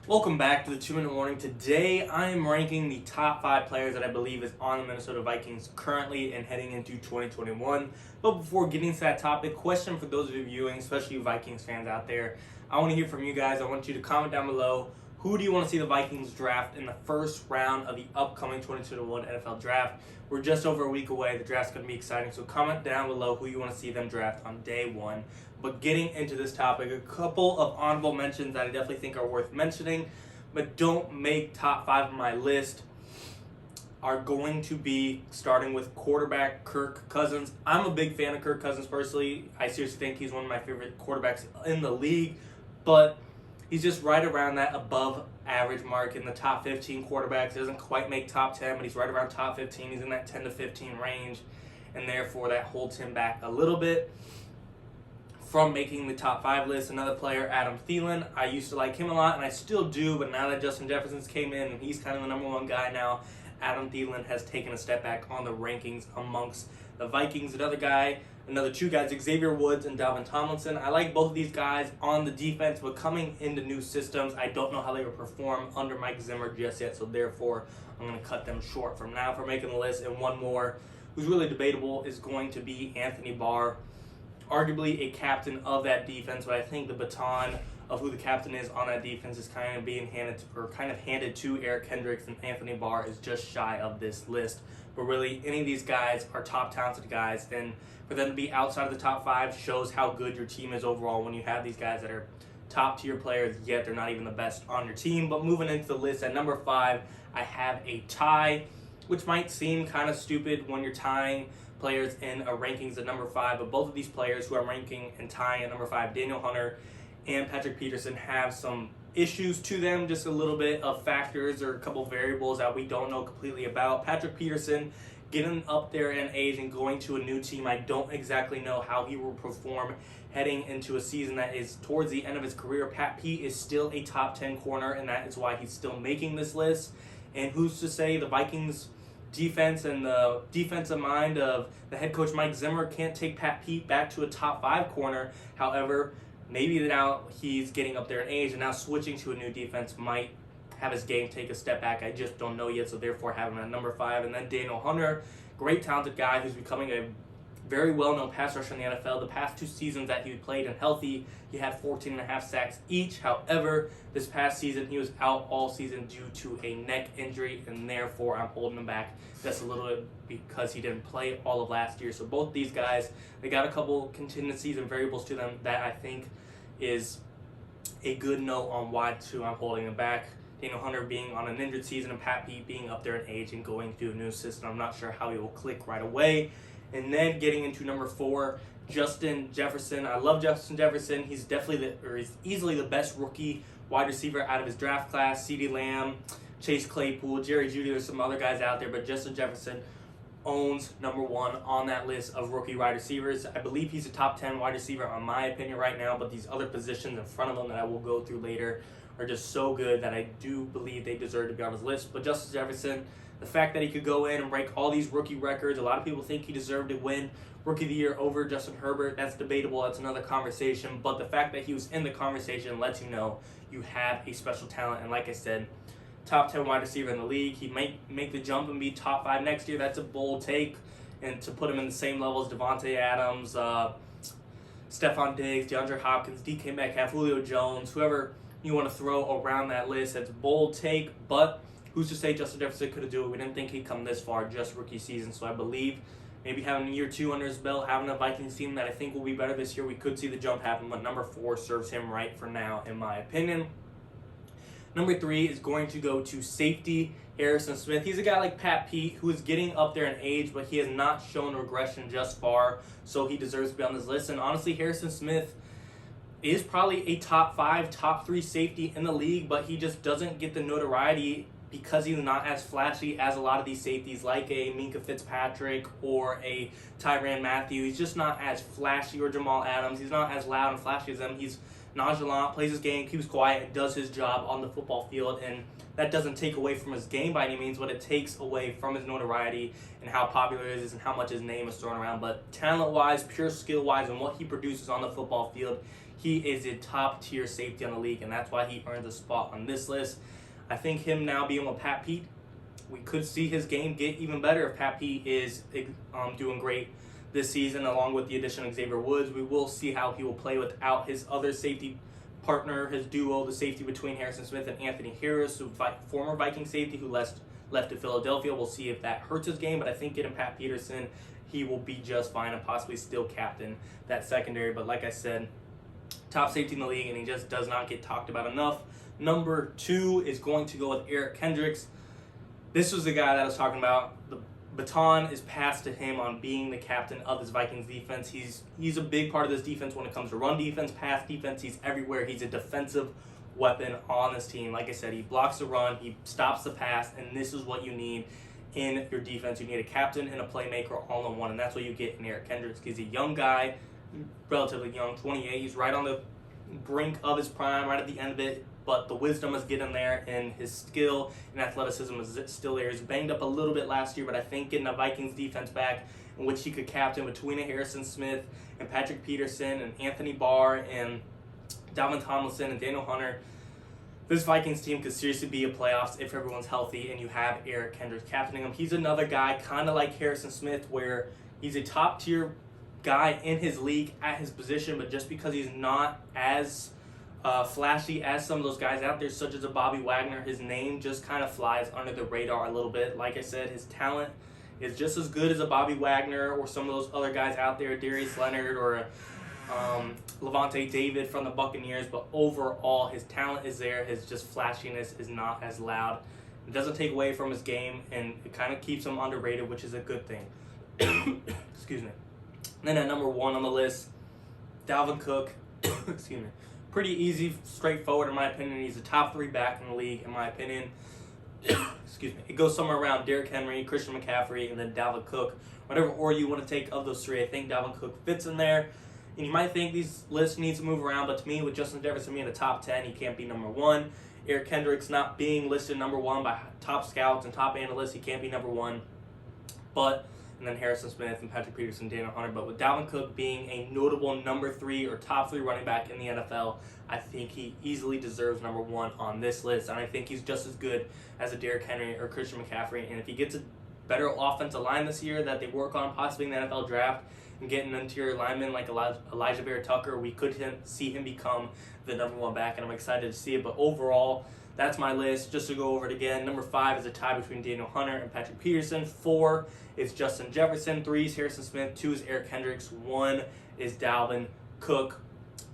Welcome back to the 2 Minute Warning. Today I am ranking the top 5 players that I believe is on the Minnesota Vikings currently and heading into 2021. But before getting to that topic, question for those of you viewing, especially you Vikings fans out there. I want to hear from you guys. I want you to comment down below. Who do you want to see the Vikings draft in the first round of the upcoming 2021 NFL Draft? We're just over a week away. The draft's going to be exciting. So comment down below who you want to see them draft on day one. But getting into this topic, a couple of honorable mentions that I definitely think are worth mentioning, but don't make top 5 of my list, are going to be starting with quarterback Kirk Cousins. I'm a big fan of Kirk Cousins personally. I seriously think he's one of my favorite quarterbacks in the league, but he's just right around that above average mark in the top 15 quarterbacks. He doesn't quite make top 10, but he's right around top 15. He's in that 10 to 15 range, and therefore that holds him back a little bit from making the top 5 list. Another player, Adam Thielen. I used to like him a lot, and I still do, but now that Justin Jefferson's came in and he's kind of the number one guy now, Adam Thielen has taken a step back on the rankings amongst the Vikings. Another two guys, Xavier Woods and Dalvin Tomlinson. I like both of these guys on the defense, but coming into new systems, I don't know how they will perform under Mike Zimmer just yet, so therefore I'm going to cut them short from now for making the list. And one more, who's really debatable, is going to be Anthony Barr. Arguably a captain of that defense, but I think the baton of who the captain is on that defense is kind of handed to Eric Kendricks, and Anthony Barr is just shy of this list. But really, any of these guys are top talented guys, and for them to be outside of the top 5 shows how good your team is overall when you have these guys that are top tier players, yet they're not even the best on your team. But moving into the list at number 5, I have a tie, which might seem kind of stupid when you're tying players in a rankings at number 5, but both of these players who I'm ranking and tying at number 5, Daniel Hunter and Patrick Peterson, have some issues to them, just a little bit of factors or a couple variables that we don't know completely about. Patrick Peterson getting up there in age and going to a new team, I don't exactly know how he will perform heading into a season that is towards the end of his career. Pat Pete is still a top 10 corner, and that is why he's still making this list. And who's to say the Vikings defense and the defensive mind of the head coach Mike Zimmer can't take Pat Pete back to a top 5 corner. However, maybe now he's getting up there in age, and now switching to a new defense might have his game take a step back. I just don't know yet, so therefore having him at number 5. And then Daniel Hunter, great talented guy who's becoming a very well-known pass rusher in the NFL. The past 2 seasons that he played and healthy, he had 14.5 sacks each. However, this past season, he was out all season due to a neck injury, and therefore I'm holding him back just a little bit because he didn't play all of last year. So both these guys, they got a couple contingencies and variables to them that I think is a good note on why I'm holding him back. Daniel Hunter being on an injured season and Pat Pete being up there in age and going to a new system. I'm not sure how he will click right away. And then getting into number 4, Justin Jefferson. I love Justin Jefferson. He's he's easily the best rookie wide receiver out of his draft class. CeeDee Lamb, Chase Claypool, Jerry Jeudy. There's some other guys out there, but Justin Jefferson owns number 1 on that list of rookie wide receivers. I believe he's a top 10 wide receiver in my opinion right now, but these other positions in front of him that I will go through later are just so good that I do believe they deserve to be on his list. But Justin Jefferson, the fact that he could go in and break all these rookie records, a lot of people think he deserved to win Rookie of the Year over Justin Herbert. That's debatable. That's another conversation. But the fact that he was in the conversation lets you know you have a special talent. And like I said, top 10 wide receiver in the league. He might make the jump and be top 5 next year. That's a bold take. And to put him in the same level as Devontae Adams, Stephon Diggs, DeAndre Hopkins, DK Metcalf, Julio Jones, whoever you want to throw around that list, that's a bold take. But who's to say Justin Jefferson could have done it? We didn't think he'd come this far just rookie season. So I believe maybe having a year 2 under his belt, having a Vikings team that I think will be better this year, we could see the jump happen. But number 4 serves him right for now, in my opinion. Number 3 is going to go to safety Harrison Smith. He's a guy like Pat Pete who is getting up there in age, but he has not shown regression just far, so he deserves to be on this list. And honestly, Harrison Smith is probably a top 5, top 3 safety in the league, but he just doesn't get the notoriety because he's not as flashy as a lot of these safeties like a Minkah Fitzpatrick or a Tyrann Mathieu. He's just not as flashy, or Jamal Adams. He's not as loud and flashy as them. He's nonchalant, plays his game, keeps quiet, and does his job on the football field. And that doesn't take away from his game by any means, but it takes away from his notoriety and how popular he is and how much his name is thrown around. But talent-wise, pure skill-wise, and what he produces on the football field, he is a top-tier safety on the league, and that's why he earns a spot on this list. I think him now being with Pat Pete, we could see his game get even better if Pat Pete is doing great this season, along with the addition of Xavier Woods. We will see how he will play without his other safety partner, his duo, the safety between Harrison Smith and Anthony Harris, former Viking safety who left to Philadelphia. We'll see if that hurts his game, but I think getting Pat Peterson, he will be just fine and possibly still captain that secondary. But like I said, top safety in the league, and he just does not get talked about enough. Number 2 is going to go with Eric Kendricks. This was the guy that I was talking about. The baton is passed to him on being the captain of this Vikings defense. He's a big part of this defense when it comes to run defense, pass defense. He's everywhere. He's a defensive weapon on this team. Like I said, he blocks the run, he stops the pass, and this is what you need in your defense. You need a captain and a playmaker all in one, and that's what you get in Eric Kendricks. He's a young guy, relatively young, 28. He's right on the brink of his prime, right at the end of it, but the wisdom must get in there, and his skill and athleticism is still there. He's banged up a little bit last year, but I think getting the Vikings defense back, in which he could captain between a Harrison Smith and Patrick Peterson and Anthony Barr and Dalvin Tomlinson and Daniel Hunter, this Vikings team could seriously be a playoffs if everyone's healthy and you have Eric Kendricks captaining him. He's another guy, kind of like Harrison Smith, where he's a top-tier guy in his league at his position, but just because he's not as flashy as some of those guys out there, such as a Bobby Wagner, his name just kind of flies under the radar a little bit. Like I said, his talent is just as good as a Bobby Wagner or some of those other guys out there, Darius Leonard or Levante David from the Buccaneers, but overall his talent is there. His just flashiness is not as loud. It doesn't take away from his game, and it kind of keeps him underrated, which is a good thing. Excuse me. And then at number 1 on the list, Dalvin Cook. Excuse me. Pretty easy, straightforward in my opinion. He's a top 3 back in the league in my opinion. Excuse me. It goes somewhere around Derrick Henry, Christian McCaffrey, and then Dalvin Cook. Whatever order you want to take of those 3, I think Dalvin Cook fits in there. And you might think these lists need to move around, but to me, with Justin Jefferson being in the top 10, he can't be number 1. Eric Kendricks not being listed number 1 by top scouts and top analysts, he can't be number 1. And then Harrison Smith and Patrick Peterson, Daniel Hunter. But with Dalvin Cook being a notable number 3 or top 3 running back in the NFL, I think he easily deserves number 1 on this list. And I think he's just as good as a Derrick Henry or Christian McCaffrey. And if he gets a better offensive line this year that they work on possibly in the NFL draft and get an interior lineman like Elijah Vera-Tucker, we could see him become the number 1 back, and I'm excited to see it. But overall, that's my list. Just to go over it again, number 5 is a tie between Daniel Hunter and Patrick Peterson. 4 is Justin Jefferson. 3 is Harrison Smith. 2 is Eric Kendricks. 1 is Dalvin Cook.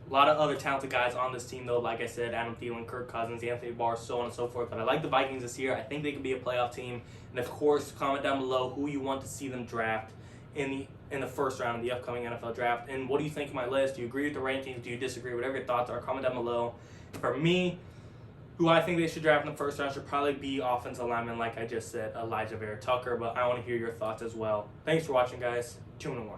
A lot of other talented guys on this team, though. Like I said, Adam Thielen, Kirk Cousins, Anthony Barr, so on and so forth. But I like the Vikings this year. I think they could be a playoff team. And, of course, comment down below who you want to see them draft in the first round of the upcoming NFL draft. And what do you think of my list? Do you agree with the rankings? Do you disagree? Whatever your thoughts are, comment down below. For me, who I think they should draft in the first round should probably be offensive lineman, like I just said, Elijah Vera-Tucker. But I want to hear your thoughts as well. Thanks for watching, guys. 2-1.